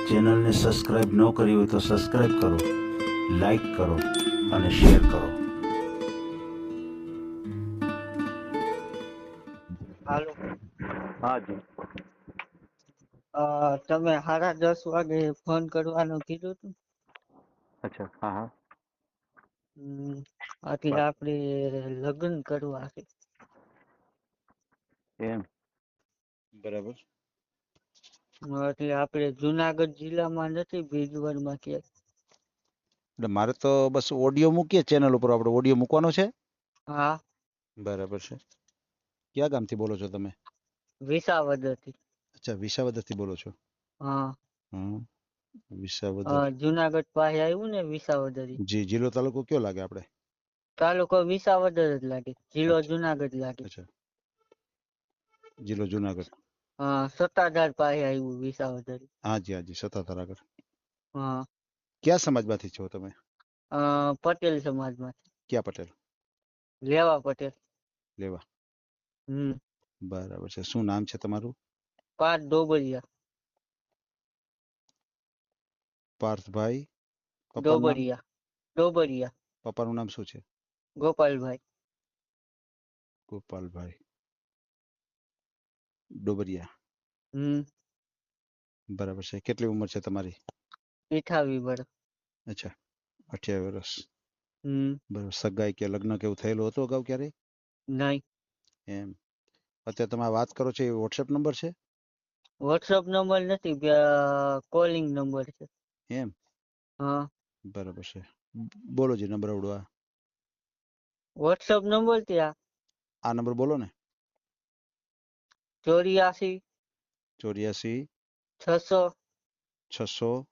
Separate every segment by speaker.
Speaker 1: ચેનલને સબસ્ક્રાઇબ ન કરી હોય તો સબસ્ક્રાઇબ કરો, લાઈક કરો અને શેર કરો.
Speaker 2: હાલો.
Speaker 3: હા જી.
Speaker 2: તમે 10:30 વાગે ફોન કરવાનું કીધું હતું.
Speaker 3: અચ્છા. હા હા.
Speaker 2: એટલે આપણે લગ્ન કરવા છે.
Speaker 3: એમ બરાબર.
Speaker 2: એટલે આપણે જુનાગઢ જિલ્લામાં નથી, ભીજવરમાં ક્યાંક.
Speaker 3: એટલે મારે તો બસ ઓડિયો મૂકીએ ચેનલ ઉપર. આપણે ઓડિયો મૂકવાનો છે.
Speaker 2: હા.
Speaker 3: બરાબર છે. ક્યાં ગામથી બોલો છો તમે?
Speaker 2: વિસાવદરથી.
Speaker 3: અચ્છા, વિસાવદરથી બોલો છો.
Speaker 2: હા.
Speaker 3: વિસાવદર.
Speaker 2: જુનાગઢ પાસે આવ્યું ને વિસાવદર.
Speaker 3: જી. જિલ્લો તાલુકો કયો લાગે આપણે?
Speaker 2: તાલુકો વિસાવદર જ લાગે, જિલ્લો જુનાગઢ લાગે.
Speaker 3: અચ્છા, જિલ્લો જુનાગઢ.
Speaker 2: હા, સત્તાધાર પાસે આવ્યું વિસાવદર.
Speaker 3: હાજી હાજી, સત્તાધાર આગળ.
Speaker 2: હા.
Speaker 3: કયા સમાજમાંથી છો તમે?
Speaker 2: પટેલ સમાજમાં.
Speaker 3: ક્યાં પટેલ?
Speaker 2: લેવા પટેલ.
Speaker 3: લેવા.
Speaker 2: હમ.
Speaker 3: બરાબર છે. શું નામ છે તમારું?
Speaker 2: પાર્થ ડોબરિયા.
Speaker 3: પાર્થભાઈ. પપ્પાનું નામ?
Speaker 2: ડોબરિયા. ડોબરિયા.
Speaker 3: પપ્પાનું નામ શું છે?
Speaker 2: ગોપાલભાઈ.
Speaker 3: ગોપાલભાઈ ડોબરિયા.
Speaker 2: હમ.
Speaker 3: બરાબર છે. કેટલી ઉંમર છે તમારી?
Speaker 2: 28 વર્ષ.
Speaker 3: અચ્છા, 28 વર્ષ.
Speaker 2: હમ.
Speaker 3: બરાબર. સગાઈ કે લગ્ન કેવું થયેલું હતું અગાઉ ક્યારે?
Speaker 2: નહીં.
Speaker 3: એમ. અત્યારે તમે વાત કરો છો એ વોટ્સએપ નંબર છે?
Speaker 2: વોટ્સઅપ નંબર નથી, કોલિંગ નંબર છે.
Speaker 3: એમ.
Speaker 2: હા.
Speaker 3: બરાબર છે. બોલો જી નંબર આવડવા.
Speaker 2: વોટ્સઅપ નંબર ત્યાં
Speaker 3: આ નંબર બોલો ને.
Speaker 2: 84
Speaker 3: 84
Speaker 2: 600
Speaker 3: 600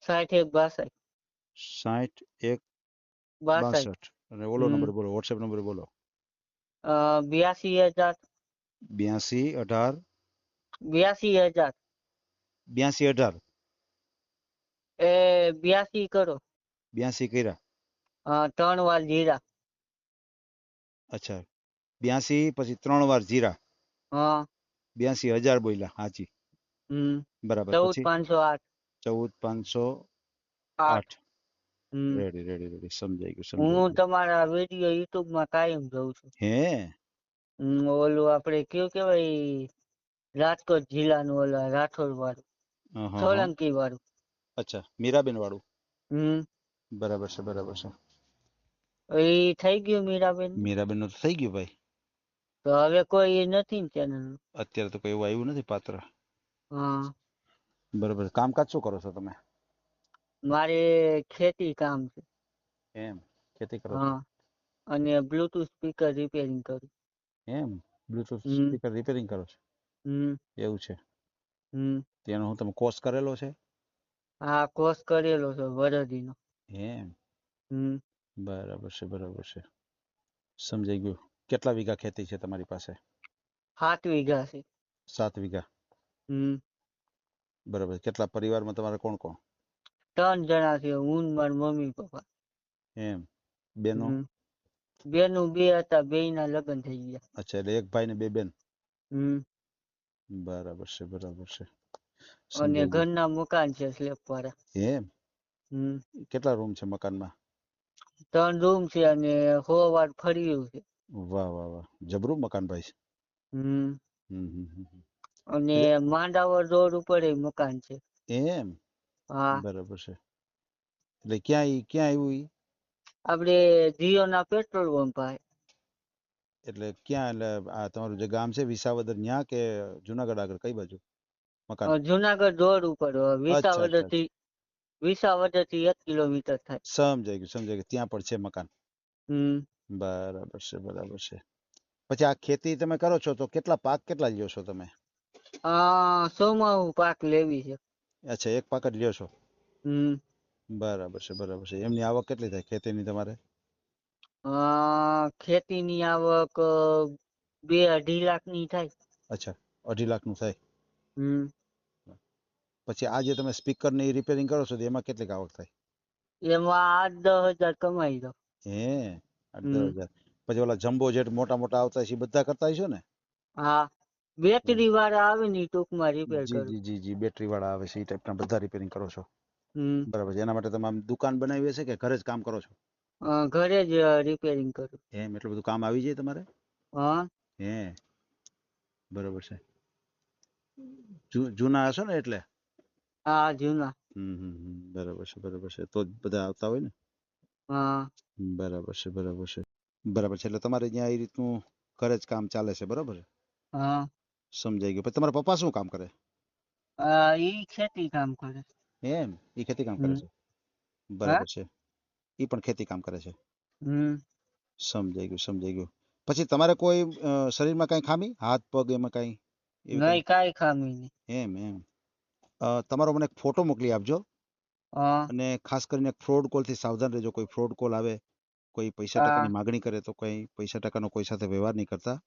Speaker 2: 61
Speaker 3: 61
Speaker 2: 62.
Speaker 3: 62. અને ઓલો નંબર બોલો, વોટ્સએપ નંબર બોલો.
Speaker 2: 82,000
Speaker 3: 82 18
Speaker 2: 82,000
Speaker 3: 82 18
Speaker 2: એ 82 કરો.
Speaker 3: 82 કર્યા.
Speaker 2: 3 વાર જીરા.
Speaker 3: અચ્છા, 82 પછી 3 વાર જીરા.
Speaker 2: હા.
Speaker 3: 82,000 બોલ્યા. હાજી. બરાબર.
Speaker 2: 14,508.
Speaker 3: 14,508.
Speaker 2: 8.
Speaker 3: Ready ready ready. સમજાઈ ગયું, સમજાઈ
Speaker 2: હું
Speaker 3: ગયું.
Speaker 2: તમારા વિડીયો યુટ્યુબમાં કાયમ જોઉં છું.
Speaker 3: હે.
Speaker 2: ઓલું આપણે કયું કેવાય, રાજકોટ જિલ્લાનું ઓલા રાઠોડ વાળું, સોલંકી વાળું.
Speaker 3: અચ્છા, મીરાબેન વાળું.
Speaker 2: હમ.
Speaker 3: બરાબર છે, બરાબર છે.
Speaker 2: એ થઈ ગયું મીરાબેન.
Speaker 3: મીરાબેન નું તો થઈ ગયું ભાઈ.
Speaker 2: તો હવે કોઈ નથી ને ચેનલ?
Speaker 3: અત્યારે તો કોઈ એવું આવ્યું નથી પાત્ર.
Speaker 2: હા.
Speaker 3: બરાબર. કામકાજ શું કરો છો તમે?
Speaker 2: મારે ખેતી કામ છે.
Speaker 3: એમ. ખેતી કરો છો.
Speaker 2: હા. અને બ્લુટૂથ સ્પીકર રિપેરિંગ કરું.
Speaker 3: એમ. બ્લુટૂથ
Speaker 2: હમ.
Speaker 3: સ્પીકર રિપેરિંગ કરો છો.
Speaker 2: હમ.
Speaker 3: એવું છે.
Speaker 2: હમ.
Speaker 3: હું તમે કોર્સ કરેલો છે?
Speaker 2: હા, કોર્સ કરેલો છે વરદીનો.
Speaker 3: એમ.
Speaker 2: હમ.
Speaker 3: બરાબર છે, બરાબર છે. સમજાઈ ગયું. કેટલા વીઘા ખેતી છે તમારી પાસે?
Speaker 2: 7 વીઘા છે.
Speaker 3: 7 વીઘા.
Speaker 2: હમ.
Speaker 3: બરાબર. કેટલા પરિવારમાં તમારે કોણ કોણ?
Speaker 2: 3 જણા છે, હું ને મારા મમ્મી પપ્પા.
Speaker 3: એમ. બેનો?
Speaker 2: બેનું 2 હતા, 2 ના લગ્ન થઈ ગયા.
Speaker 3: અચ્છા, એટલે એક ભાઈ ને 2 બેન.
Speaker 2: હમ.
Speaker 3: બરાબર છે, બરાબર છે.
Speaker 2: અને
Speaker 3: સમજાઈ ગયું.
Speaker 2: ઘરના મકાન છે સ્લેબ વાળા.
Speaker 3: એમ.
Speaker 2: હમ.
Speaker 3: કેટલા રૂમ છે મકાનમાં?
Speaker 2: 3 રૂમ છે અને 100 વાર ફળિયું છે.
Speaker 3: વાહ વાહ વાહ, જબરું મકાન ભાઈ.
Speaker 2: હમ.
Speaker 3: હમ.
Speaker 2: અને
Speaker 3: એટલે
Speaker 2: માંડાવર રોડ ઉપર મકાન છે.
Speaker 3: એમ.
Speaker 2: હા.
Speaker 3: બરાબર છે. એટલે ક્યાં આવ્યું ઈ?
Speaker 2: આપણે જીઓ ના પેટ્રોલ પંપ પાસે.
Speaker 3: એટલે ક્યાં? એટલે આ તમારું જે ગામ છે વિસાવદર, ન્યા કે જુનાગઢ આગળ, કઈ બાજુ મકાન?
Speaker 2: જુનાગઢ રોડ ઉપર.
Speaker 3: અચ્છા અચ્છા અચ્છા.
Speaker 2: વિસાવદર થી 1 કિલોમીટર થાય.
Speaker 3: સમજાઈ ગયું, સમજાઈ ગયું. ત્યાં પણ છે મકાન.
Speaker 2: હમ.
Speaker 3: બરાબર છે, બરાબર છે. પછી આ ખેતી તમે કરો છો તો પાક કેટલા લ્યો છો તમે?
Speaker 2: 100 પાક લેવી છે.
Speaker 3: અચ્છા, એક પાક જ લ્યો છો.
Speaker 2: હમ.
Speaker 3: બરાબર છે, બરાબર છે. એમની આવક કેટલી થાય ખેતીની તમારે?
Speaker 2: ખેતીની આવક 2-2.5 લાખ ની થાય.
Speaker 3: અચ્છા, 2.5 લાખ નું થાય.
Speaker 2: હમ.
Speaker 3: પછી આ જે તમે સ્પીકર ને એ રિપેરિંગ કરો છો એમાં કેટલી આવક થાય?
Speaker 2: એમાં 8-10 હજાર કમાઈ દો.
Speaker 3: હે, 8-10 હજાર. પછી ઓલા જમ્બો જેટ મોટા મોટા આવતા છે એ બધા કરતા હશો ને?
Speaker 2: હા. બેટરી વાળા આવે ને ઈ ટૂંકમાં રિપેર
Speaker 3: જી
Speaker 2: કરું.
Speaker 3: જી જી જી બેટરી વાળા આવે છે એ ટાઈપના બધા રિપેરિંગ કરો છો
Speaker 2: હમ.
Speaker 3: બરાબર છે. એના માટે તમે આમ દુકાન બનાવી હશે કે ઘરે જ કામ કરો છો?
Speaker 2: ઘરે જ રિપેરિંગ કરું.
Speaker 3: એમ એટલું બધું કામ આવી જાય તમારે?
Speaker 2: હા.
Speaker 3: હે બરાબર છે. જૂના હશો ને એટલે?
Speaker 2: હા જૂના.
Speaker 3: બરાબર છે બરાબર છે. તો જ બધા આવતા હોય ને.
Speaker 2: હા.
Speaker 3: બરાબર છે બરાબર છે બરાબર છે. એટલે તમારે ત્યાં એ રીતનું ઘરે જ કામ ચાલે છે બરાબર?
Speaker 2: હા.
Speaker 3: સમજાઈ ગયું. પછી તમારા પપ્પા શું કામ કરે?
Speaker 2: ઈ ખેતી કામ કરે.
Speaker 3: એમ એ ખેતી કામ કરે
Speaker 2: હમ.
Speaker 3: છે
Speaker 2: હા.
Speaker 3: બરાબર છે. એ પણ ખેતી કામ કરે છે.
Speaker 2: હમ.
Speaker 3: સમજાઈ ગયું સમજાઈ ગયું. પછી તમારે કોઈ શરીરમાં કઈ ખામી હાથ પગ એમાં કઈ એવી કઈ?
Speaker 2: નહીં કાંઈ ખામી નહીં.
Speaker 3: એમ એમ તમારો મને એક ફોટો મોકલી આપજો
Speaker 2: હા.
Speaker 3: અને ખાસ કરીને ફ્રોડ કોલથી સાવધાન રહેજો. કોઈ ફ્રોડ કોલ આવે, કોઈ પૈસા
Speaker 2: હા.
Speaker 3: ટકાની માગણી કરે તો કોઈ પૈસા ટકાનો કોઈ સાથે વ્યવહાર નહીં કરતા.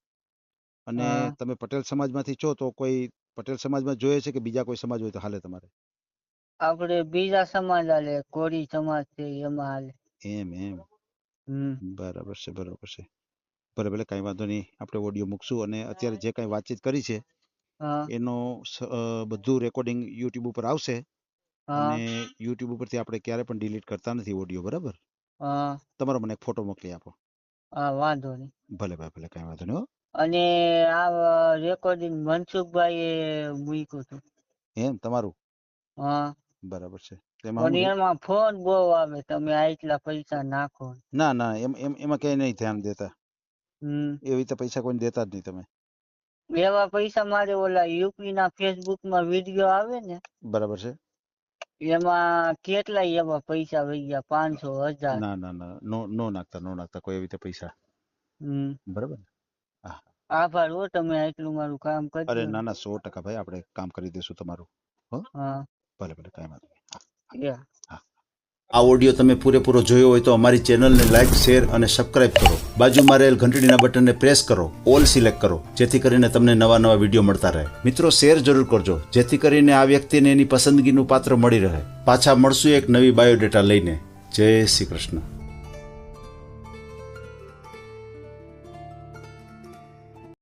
Speaker 3: અને
Speaker 2: હા.
Speaker 3: તમે પટેલ સમાજમાંથી છો તો કોઈ પટેલ સમાજમાં જોઈએ છે કે બીજા કોઈ સમાજ હોય તો હાલે તમારે?
Speaker 2: આપણે બીજા સમાજ હાલે, કોળી સમાજ છે એમાં હાલે.
Speaker 3: એમ એમ
Speaker 2: હમ.
Speaker 3: બરાબર છે બરાબર છે. બરાબર કાંઈ વાંધો નહીં. આપણે ઓડિયો મૂકશું અને અત્યારે જે કાંઈ વાતચીત કરી છે
Speaker 2: હા.
Speaker 3: એનો બધું રેકોર્ડિંગ યુટ્યુબ ઉપર આવશે
Speaker 2: હા.
Speaker 3: અને યુટ્યુબ ઉપરથી આપણે ક્યારે પણ ડિલીટ કરતા નથી ઓડિયો બરાબર?
Speaker 2: હા.
Speaker 3: તમારો મને એક ફોટો મોકલી આપો.
Speaker 2: હા વાંધો નહીં.
Speaker 3: ભલે ભાઈ ભલે કાંઈ વાંધો નહીં હો.
Speaker 2: અને આ રેકોર્ડિંગ મનસુખભાઈ એ મૂક્યું હતું.
Speaker 3: એમ તમારું?
Speaker 2: હા.
Speaker 3: બરાબર છે. તેમાં
Speaker 2: પણ
Speaker 3: હું
Speaker 2: એમાં ફોન બહુ આવે, તમે આટલા પૈસા નાખો.
Speaker 3: ના ના એમાં ક્યાંય નહીં ધ્યાન દેતા.
Speaker 2: હમ.
Speaker 3: એવી રીતે પૈસા કોઈને દેતા જ નહીં તમે.
Speaker 2: એવા પૈસા મારે ઓલા યુપી ના ફેસબુક માં વિડીયો આવે ને
Speaker 3: બરાબર છે.
Speaker 2: એમાં કેટલાય એવા પૈસા વહી ગયા, 500, 1000.
Speaker 3: ના ના ના નો નાખતા કોઈ એવી રીતે પૈસા
Speaker 2: હમ.
Speaker 3: બરાબર ને? હા.
Speaker 2: આભાર હો, તમે આટલું મારું કામ
Speaker 3: અરે
Speaker 2: કરજો.
Speaker 3: ના ના 100% ભાઈ આપણે કામ કરી દઈશું તમારું. હો
Speaker 2: હા.
Speaker 3: ભલે ભલે કાંઈ વાંધો નહીં.
Speaker 2: યા.
Speaker 3: હા.
Speaker 1: આ ઓડિયો તમે પૂરેપૂરો જોયો હોય તો અમારી ચેનલને લાઇક, શેર અને સબસ્ક્રાઇબ કરો. બાજુમાં રહેલ ઘંટડીના બટનને પ્રેસ કરો, ઓલ સિલેક્ટ કરો, જેથી કરીને તમને નવા નવા વિડીયો મળતા રહે. મિત્રો શેર જરૂર કરજો, જેથી કરીને આ વ્યક્તિને એની પસંદગીનું પાત્ર મળી રહે. પાછા મળશું એક નવી બાયોડેટા લઈને. જય શ્રી કૃષ્ણ.